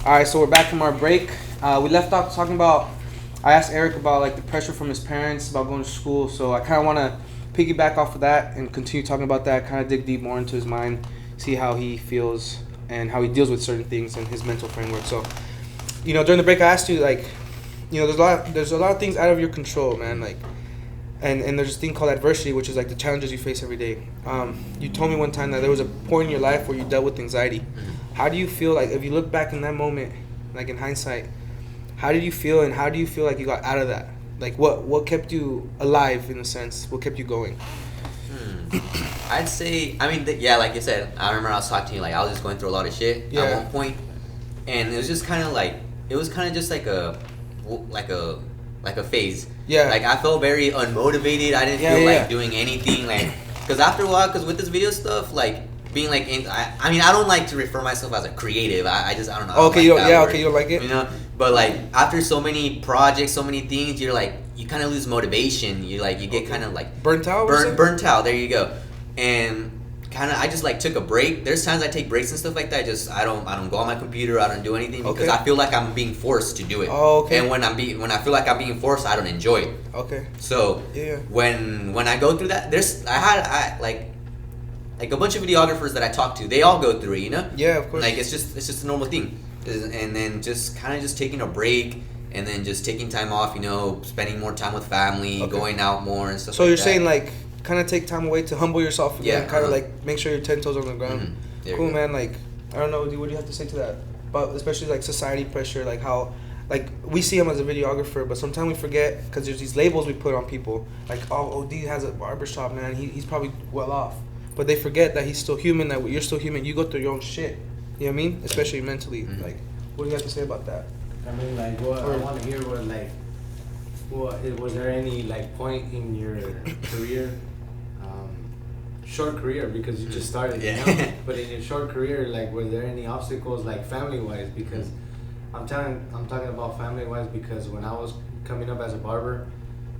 All right, so we're back from our break. We left off talking about. I asked Eric about like the pressure from his parents about going to school. So I kind of want to piggyback off of that and continue talking about that. Kind of dig deep more into his mind, see how he feels and how he deals with certain things and his mental framework. So, during the break, I asked you like, there's a lot of things out of your control, man. Like, and there's this thing called adversity, which is like the challenges you face every day. You told me one time that there was a point in your life where you dealt with anxiety. How do you feel like if you look back in that moment, like in hindsight, how did you feel and how do you feel like you got out of that? Like what kept you alive in a sense? What kept you going? I'd say, like you said, I remember I was talking to you, like I was just going through a lot of shit at one point, and it was just kind of like, just like a phase. Yeah. Like I felt very unmotivated. I didn't feel like doing anything, like, because after a while, because with this video stuff, like, being like, I don't like to refer myself as a creative. I don't know. Okay, you don't like it. But like after so many projects, so many things, you're like, you kind of lose motivation. You get kind of like burnt out. Burnt out. There you go. And kind of, I just like took a break. There's times I take breaks and stuff like that. I don't go on my computer. I don't do anything because I feel like I'm being forced to do it. Oh, okay. And when I feel like I'm being forced, I don't enjoy it. Okay. So when I go through that, like a bunch of videographers that I talk to, they all go through it, Yeah, of course. Like it's just a normal thing, and then just taking a break, and then just taking time off, spending more time with family, going out more and stuff. So you're saying like kind of take time away to humble yourself again, kind of like make sure you're 10 toes on the ground. Cool, man. Like I don't know, what do you have to say to that? But especially like society pressure, like how. Like, we see him as a videographer, but sometimes we forget, because there's these labels we put on people. Like, oh, OD has a barbershop, man. He's probably well off. But they forget that he's still human, that you're still human. You go through your own shit. You know what I mean? Especially mentally. Like, what do you have to say about that? I mean, like, what I want to hear was, like, was there any, like, point in your career, short career, because you just started, but in your short career, like, were there any obstacles, like, family-wise? Because I'm talking about family-wise because when I was coming up as a barber,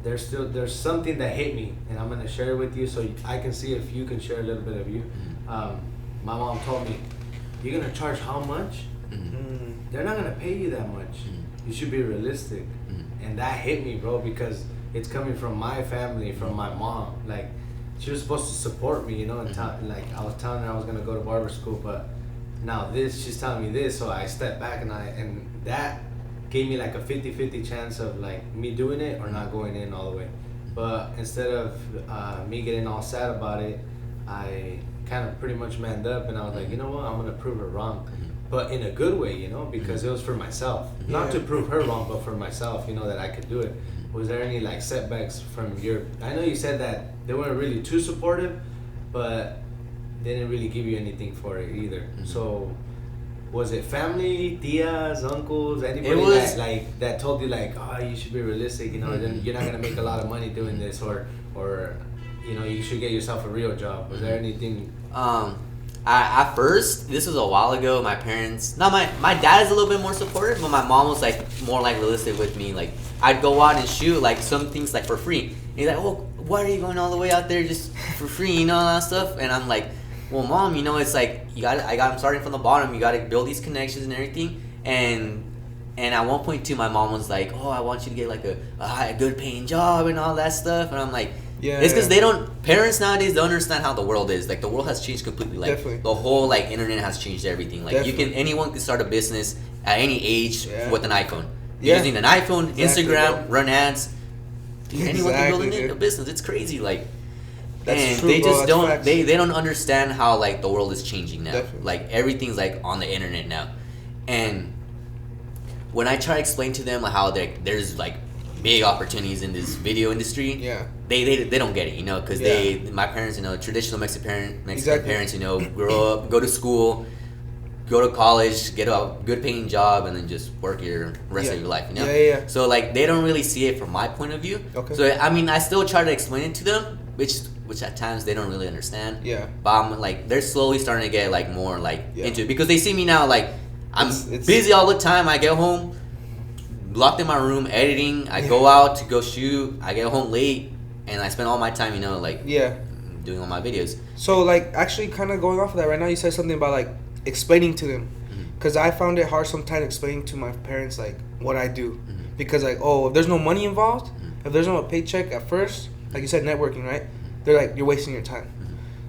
there's something that hit me, and I'm gonna share it with you so I can see if you can share a little bit of you. My mom told me, "You're gonna charge how much? They're not gonna pay you that much. You should be realistic." And that hit me, bro, because it's coming from my family, from my mom. Like, she was supposed to support me, and like I was telling her I was gonna go to barber school, but now she's telling me this, so I stepped back and that gave me like a 50-50 chance of like me doing it or not going in all the way. But instead of me getting all sad about it, I kind of pretty much manned up and I was like, you know what, I'm gonna prove her wrong, but in a good way, because it was for myself, not to prove her wrong, but for myself, that I could do it. Was there any like setbacks from I know you said that they weren't really too supportive, but they didn't really give you anything for it either. So was it family, tias, uncles, anybody that told you like, oh, you should be realistic, then you're not gonna make a lot of money doing this, or you should get yourself a real job? Was there anything? At first, this was a while ago, my parents, my dad is a little bit more supportive, but my mom was like more like realistic with me. Like I'd go out and shoot like some things like for free. And he's like, oh, why are you going all the way out there just for free, all that stuff? And I'm like, well, Mom, it's like I'm starting from the bottom. You got to build these connections and everything. And at one point too, my mom was like, oh, I want you to get like a good paying job and all that stuff. And I'm like, it's because parents nowadays don't understand how the world is. Like the world has changed completely. Like Definitely. The whole like internet has changed everything. Like anyone can start a business at any age with an iPhone. Using an iPhone, Instagram, run ads. Anyone can build a business. It's crazy. Like. That's true, they bro. just That's don't facts. they don't understand how like the world is changing now. Definitely. Like everything's like on the internet now. And when I try to explain to them how there's like big opportunities in this video industry, they don't get it, because my parents, traditional Mexican parents, grow up, go to school, go to college, get a good paying job, and then just work your rest of your life, So like they don't really see it from my point of view. Okay. So I still try to explain it to them, which at times they don't really understand. Yeah. But I'm like, they're slowly starting to get like more like into it, because they see me now like I'm busy all the time. I get home, locked in my room editing. I go out to go shoot. I get home late, and I spend all my time, doing all my videos. So like actually kind of going off of that right now, you said something about like explaining to them. because I found it hard sometimes explaining to my parents like what I do, because like, oh, if there's no money involved, if there's no paycheck at first, like you said, networking, right? They're like, you're wasting your time.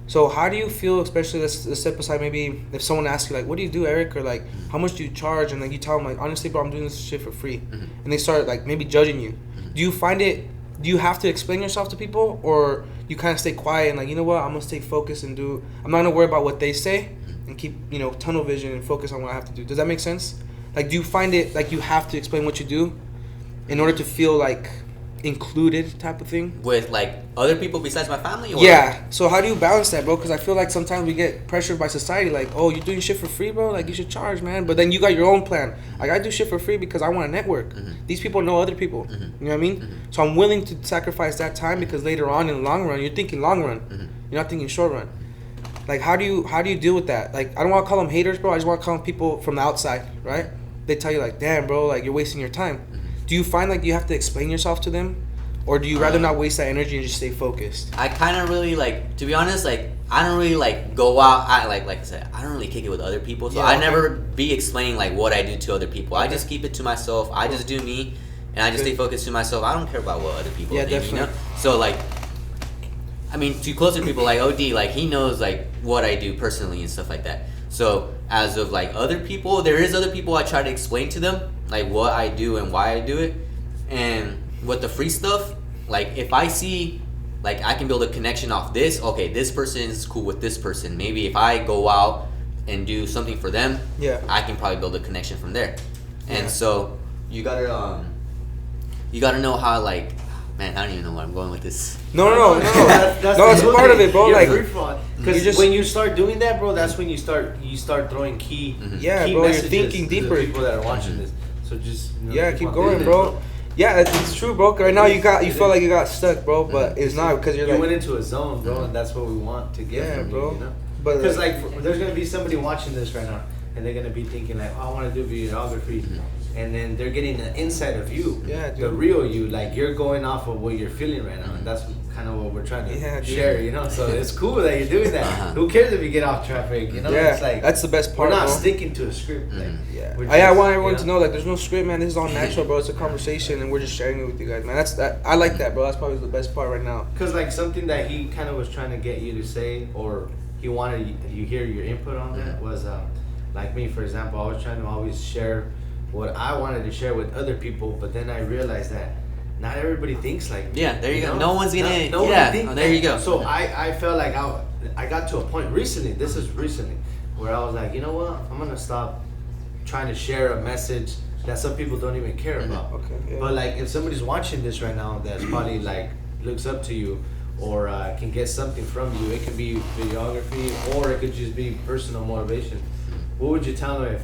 So how do you feel, especially let's step aside, maybe if someone asks you like, what do you do, Eric, or like, how much do you charge, and like you tell them like, honestly, bro, I'm doing this shit for free, and they start like maybe judging you. Do you find it? Do you have to explain yourself to people, or you kind of stay quiet and like, you know what, I'm gonna stay focused and do. I'm not gonna worry about what they say, and keep tunnel vision and focus on what I have to do. Does that make sense? Like, do you find it like you have to explain what you do in order to feel like included, type of thing? With like other people besides my family? Or? Yeah. So how do you balance that, bro? Because I feel like sometimes we get pressured by society, like, oh, you're doing shit for free, bro. Like, you should charge, man. But then you got your own plan. Like, I do shit for free because I want to network. These people know other people. You know what I mean? So I'm willing to sacrifice that time because later on in the long run, you're thinking long run. You're not thinking short run. Like, how do you deal with that? Like, I don't want to call them haters, bro. I just want to call them people from the outside, right? They tell you like, damn, bro, like you're wasting your time. Do you find like you have to explain yourself to them? Or do you rather not waste that energy and just stay focused? I kind of really like, to be honest, like I don't really like go out. Like I said, I don't really kick it with other people. So I never be explaining like what I do to other people. I just keep it to myself. I just do me, and I just stay focused to myself. I don't care about what other people think. Definitely. You know. So like, I mean, to closer people like OD, like he knows like what I do personally and stuff like that. So as of like other people, there is other people I try to explain to them like what I do and why I do it, and with the free stuff, like if I see like I can build a connection off this, okay, this person is cool with this person. Maybe if I go out and do something for them, I can probably build a connection from there. And so you gotta know how, like, man, I don't even know where I'm going with this. No. That's part of it, bro. You're like, free fraud. Because when you start doing that, bro, that's when you start throwing key. Yeah, key bro, you're messages thinking to deeper. the people that are watching this. So just keep going, bro. Yeah, it's true, bro. Right now you feel like you got stuck, bro, but it's not because you went into a zone, bro, and that's what we want to get from bro. you, you know? But because like there's gonna be somebody watching this right now, and they're gonna be thinking like, oh, I want to do videography, and then they're getting the inside of you, the real you, like you're going off of what you're feeling right now, and that's kind of what we're trying to share, you know. So it's cool that you're doing that. Who cares if you get off traffic, you know? Yeah, it's like that's the best part. We're not bro. sticking to a script. Like, I want everyone to know like there's no script, man. This is all natural, bro. It's a conversation, and we're just sharing it with you guys, man. I like that, bro. That's probably the best part right now. Cause like something that he kind of was trying to get you to say, or he wanted you hear your input on that was like me, for example. I was trying to always share what I wanted to share with other people, but then I realized that not everybody thinks like me. Yeah, there you go. No one's gonna. There you go. So I felt like I got to a point recently. This is recently where I was like, you know what? I'm gonna stop trying to share a message that some people don't even care about. Okay. Yeah. But like, if somebody's watching this right now, that's probably like looks up to you, or can get something from you. It could be videography, or it could just be personal motivation. What would you tell them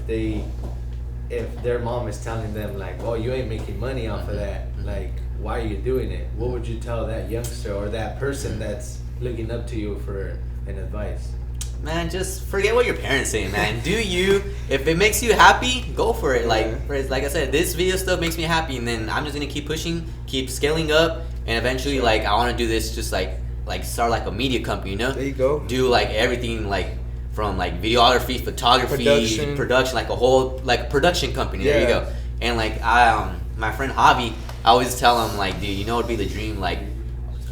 if their mom is telling them like, oh, you ain't making money off of that, like, why are you doing it? What would you tell that youngster or that person that's looking up to you for an advice? Man, just forget what your parents say, man. Do you? If it makes you happy, go for it. Like I said, this video stuff makes me happy, and then I'm just gonna keep pushing, keep scaling up, and eventually, like, I want to do this just like start like a media company, you know? There you go. Do like everything, like from like videography, photography, production, like a whole like production company. There you go. And like my friend Javi, I always tell him like, dude, you know, it'd be the dream, like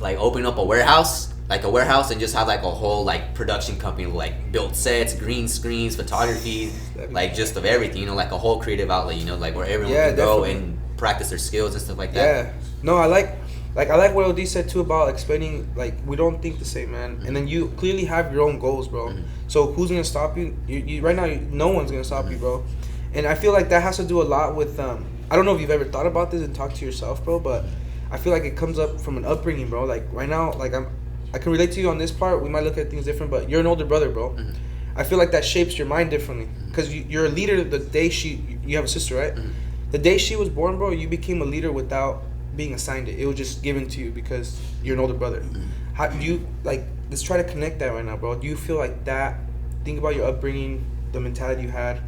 open up a warehouse. Like a warehouse, and just have like a whole like production company, like build sets, green screens, photography, like just of everything, you know, like a whole creative outlet, you know, like where everyone can go and practice their skills and stuff like that. Yeah. No, I like what OD said too about explaining, like, we don't think the same, man. And then you clearly have your own goals, bro. So who's gonna stop you? You right now, no one's gonna stop you, bro. And I feel like that has to do a lot with I don't know if you've ever thought about this and talked to yourself, bro, but I feel like it comes up from an upbringing, bro. Like right now, like I can relate to you on this part. We might look at things different, but you're an older brother, bro. I feel like that shapes your mind differently, because you're a leader the day you have a sister, right? The day she was born, bro, you became a leader without being assigned it. It was just given to you because you're an older brother. How do you, like, let's try to connect that right now, bro. Do you feel like that? Think about your upbringing, the mentality you had.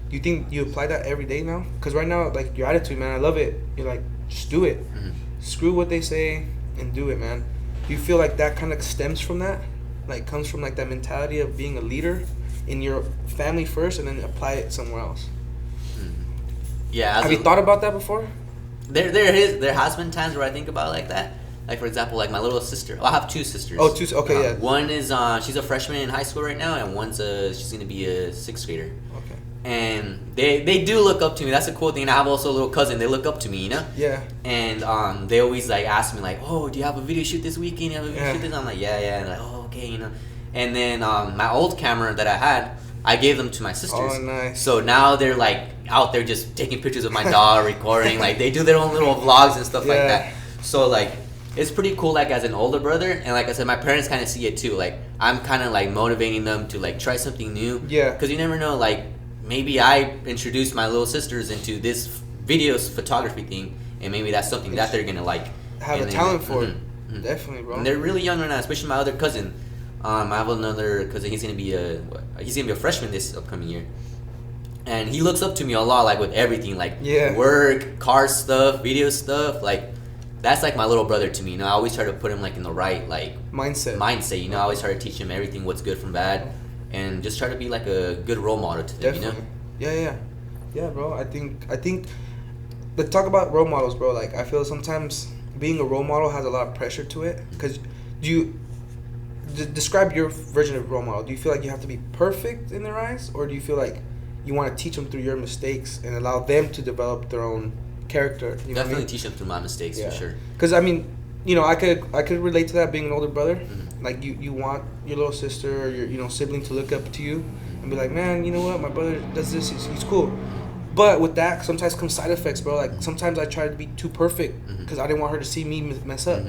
Do you think you apply that every day now? Because right now, like, your attitude, man, I love it. You're like, just do it. Screw what they say and do it, man. Do you feel like that kind of stems from that? Like, comes from like that mentality of being a leader in your family first and then apply it somewhere else? Yeah. Have you thought about that before? There has been times where I think about it like that. Like, for example, like my little sister. Well, I have 2 sisters. Oh, 2. Okay, yeah. One is she's a freshman in high school right now, and one's she's gonna be a 6th grader. Okay. And they do look up to me. That's a cool thing. And I have also a little cousin. They look up to me, you know. Yeah. And they always like ask me like, oh, do you have a video shoot this weekend? You have a video shoot this? I'm like, yeah. And like, oh, okay, you know. And then my old camera that I had, I gave them to my sisters. Oh, nice. So now they're like out there just taking pictures of my dog, recording. Like they do their own little vlogs and stuff like that. So like it's pretty cool. Like as an older brother, and like I said, my parents kind of see it too. Like I'm kind of like motivating them to like try something new. Yeah. Because you never know. Like maybe I introduced my little sisters into this photography thing, and maybe that's something that they're gonna like have a talent for. Definitely, bro. And they're really young right now, especially my other cousin. I have another cousin. He's gonna be a freshman this upcoming year, and he looks up to me a lot, like with everything, like work, car stuff, video stuff. Like that's like my little brother to me. You know, I always try to put him like in the right like mindset. You know, I always try to teach him everything, what's good from bad, and just try to be like a good role model to them. Definitely. You know? Yeah, bro. I think. But talk about role models, bro. Like I feel sometimes being a role model has a lot of pressure to it because describe your version of role model. Do you feel like you have to be perfect in their eyes, or do you feel like you want to teach them through your mistakes and allow them to develop their own character? You know Definitely teach them through my mistakes for sure. Because I mean, you know, I could relate to that being an older brother. Like you want your little sister or your sibling to look up to you and be like, man, you know what, my brother does this. He's cool. But with that, sometimes comes side effects, bro. Like sometimes I try to be too perfect because I didn't want her to see me mess up.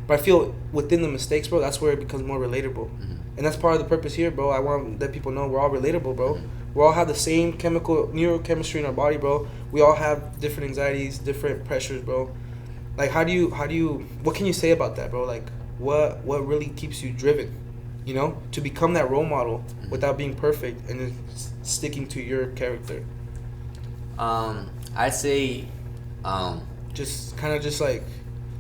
But I feel within the mistakes, bro, that's where it becomes more relatable. And that's part of the purpose here, bro. I want to let people know we're all relatable, bro. We all have the same neurochemistry in our body, bro. We all have different anxieties, different pressures, bro. Like, what can you say about that, bro? Like, what really keeps you driven, you know, to become that role model without being perfect and then sticking to your character? I'd say,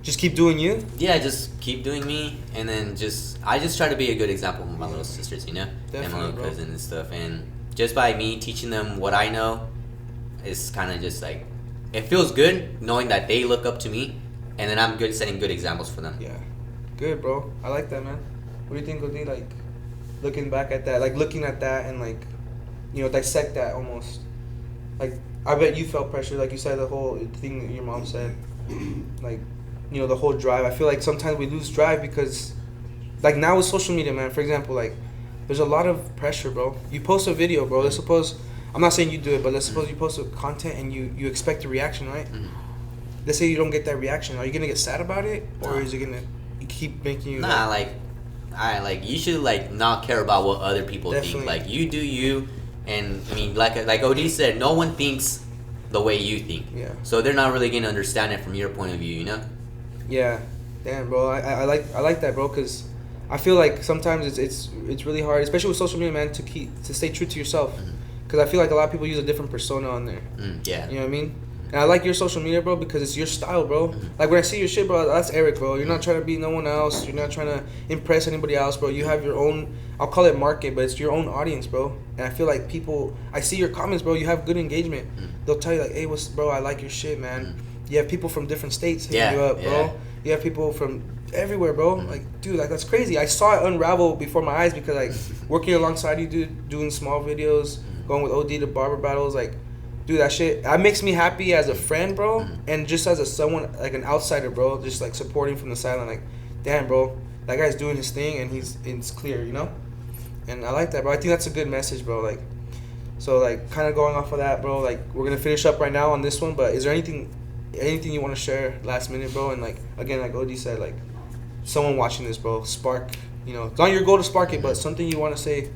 just keep doing you. Yeah, just keep doing me, and then I just try to be a good example for my little sisters, you know, and my little cousin and stuff. And just by me teaching them what I know, it's kind of just like it feels good knowing that they look up to me, and then I'm good setting good examples for them. Yeah, good, bro. I like that, man. What do you think, Odi? Like looking back at that, like looking at that, and like dissect that almost. Like I bet you felt pressure, like you said, the whole thing that your mom said, like. The whole drive. I feel like sometimes we lose drive because, like now with social media, man, for example, like there's a lot of pressure, bro. You post a video, bro. Let's suppose, I'm not saying you do it, but let's suppose you post a content and you expect a reaction, right? Let's say you don't get that reaction. Are you going to get sad about it? Or is it going to keep making you... Nah, you should like not care about what other people think. Like you do you, and I mean, like OD said, no one thinks the way you think. Yeah. So they're not really going to understand it from your point of view, you know? Yeah, damn, bro. I like that, bro, because I feel like sometimes it's really hard, especially with social media, man, to stay true to yourself. Because I feel like a lot of people use a different persona on there. Yeah. You know what I mean? And I like your social media, bro, because it's your style, bro. Like when I see your shit, bro, that's Eric, bro. You're not trying to be no one else. You're not trying to impress anybody else, bro. You have your own, I'll call it market, but it's your own audience, bro. And I feel like I see your comments, bro. You have good engagement. They'll tell you like, hey, bro, I like your shit, man. You have people from different states hitting you up, bro. Yeah. You have people from everywhere, bro. Like, dude, like that's crazy. I saw it unravel before my eyes because like working alongside you, dude, doing small videos, going with OD to barber battles, like, dude, that makes me happy as a friend, bro, and just as someone like an outsider, bro, just like supporting from the sideline, like, damn, bro, that guy's doing his thing and it's clear, you know. And I like that, bro. I think that's a good message, bro. Like, so like kind of going off of that, bro. Like we're gonna finish up right now on this one, but is there anything you want to share last minute, bro? And like again, like OD said, like someone watching this, bro, spark, it's not your goal to spark it, but something you want to say.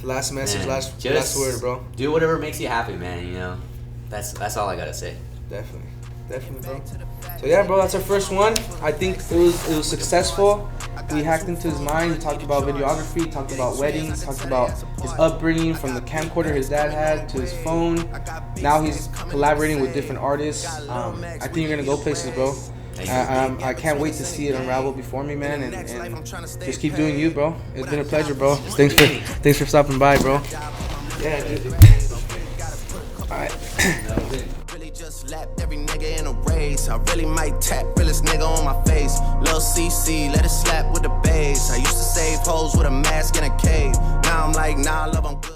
Last message, man, last word, bro. Do whatever makes you happy, man. That's all I gotta say. Definitely, bro. So yeah, bro, that's our first one. I think it was successful. We hacked into his mind. We talked about videography, talked about weddings, talked about his upbringing from the camcorder his dad had to his phone. Now he's collaborating with different artists. I think you're gonna go places, bro. I can't wait to see it unravel before me, man, and just keep doing you, bro. It's been a pleasure, bro. Thanks for stopping by, bro. Yeah, dude. Alright. That was it. Really just lapped every nigga in a race. I really might tap realest nigga on my face. Lil CC, let it slap with the bass. I used to save hoes with a mask in a cave. Now I'm like, nah, love, I'm good.